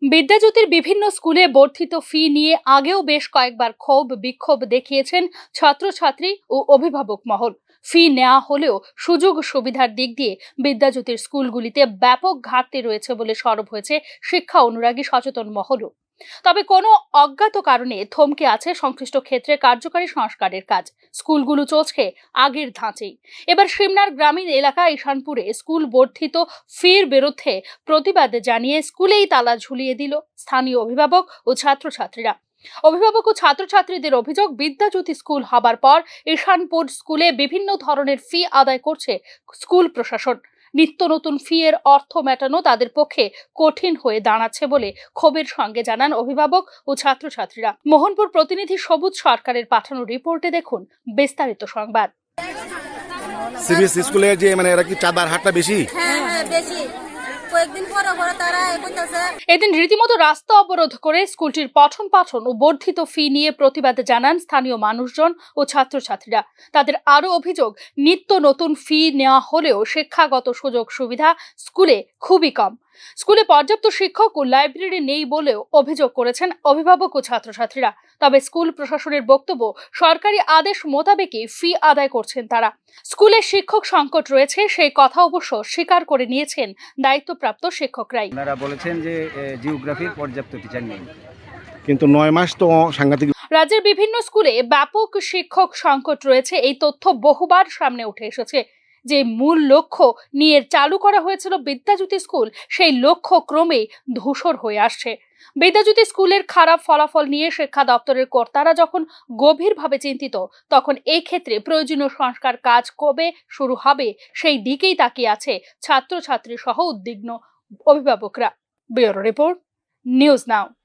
বিদ্যাজ্যোতির বিভিন্ন স্কুলে বর্ধিত ফি নিয়ে আগেও বেশ কয়েকবার ক্ষোভ বিক্ষোভ দেখিয়েছেন ছাত্রছাত্রী ও অভিভাবক মহল। ফি নেওয়া হলেও সুযোগ সুবিধার দিক দিয়ে বিদ্যাজ্যোতির স্কুলগুলিতে ব্যাপক ঘাটতি রয়েছে বলে সরব হয়েছে শিক্ষা অনুরাগী সচেতন মহলও। তবে কোনো অজ্ঞাত কারণে থমকে আছে সংশ্লিষ্ট ক্ষেত্রে কার্যকারী সংস্কারের কাজ। স্কুলগুলো চলছে আগের ধাঁচেই। এবার সিমনার গ্রামীণ এলাকা ঈশানপুরে স্কুল বর্ধিত ফির বিরুদ্ধে প্রতিবাদ জানিয়ে স্কুলেই তালা ঝুলিয়ে দিল স্থানীয় অভিভাবক ও ছাত্রছাত্রীরা। অভিভাবক ও ছাত্রছাত্রীদের অভিযোগ, বিদ্যাজ্যোতি স্কুল হবার পর ঈশানপুর স্কুলে বিভিন্ন ধরনের ফি আদায় করছে স্কুল প্রশাসন। নিত্য নতুন ফি এর অর্থ মেটানো তাদের পক্ষে কঠিন হয়ে দাঁড়াচ্ছে বলে ক্ষোভের সঙ্গে জানান অভিভাবক ও ছাত্রছাত্রীরা। মোহনপুর প্রতিনিধি সবুজ সরকারের পাঠানো রিপোর্টে দেখুন বিস্তারিত সংবাদ। সিবিএসই স্কুলে যে এরা কি চাঁদার হারটা বেশি? হ্যাঁ বেশি। কয়েকদিন পরে তারা এদিন রীতিমতো রাস্তা অবরোধ করে স্কুলটির পঠন পাঠন ও বর্ধিত ফি নিয়ে প্রতিবাদ জানান স্থানীয় মানুষজন ও ছাত্রছাত্রীরা। তাদের আরো অভিযোগ, নিত্য নতুন ফি নেওয়া হলেও শিক্ষাগত সুযোগ সুবিধা স্কুলে খুবই কম। স্কুলে পর্যাপ্ত শিক্ষক ও লাইব্রেরি নেই বলেও অভিযোগ করেছেন অভিভাবক ও ছাত্রছাত্রীরা। তবে স্কুল প্রশাসনের বক্তব্য, সরকারি আদেশ মোতাবেকই ফি আদায় করছেন তারা। স্কুলে শিক্ষক সংকট রয়েছে সেই কথা অবশ্য স্বীকার করে নিয়েছেন দায়িত্বপ্রাপ্ত শিক্ষকরাই। ওনারা বলেছেন যে জিওগ্রাফির পর্যাপ্ত টিচার নেই, কিন্তু 9 মাস তো সাংঘাতিক। রাজ্যের বিভিন্ন স্কুলে ব্যাপক শিক্ষক সংকট রয়েছে, এই তথ্য বহুবার সামনে উঠে এসেছে। যে মূল লক্ষ্য নিয়ে চালু করা হয়েছিল বিদ্যাজ্যোতি স্কুল, সেই লক্ষ্য ক্রমে ধূসর হয়ে আসছে। বিদ্যাজ্যোতি স্কুলের খারাপ ফলাফল নিয়ে শিক্ষা দপ্তরের কর্তারা যখন গভীরভাবে চিন্তিত, তখন এই ক্ষেত্রে প্রয়োজনীয় সংস্কার কাজ কবে শুরু হবে সেই দিকেই তাকিয়ে আছে ছাত্রছাত্রী সহ উদ্বিগ্ন অভিভাবকরা। Bureau report, news now.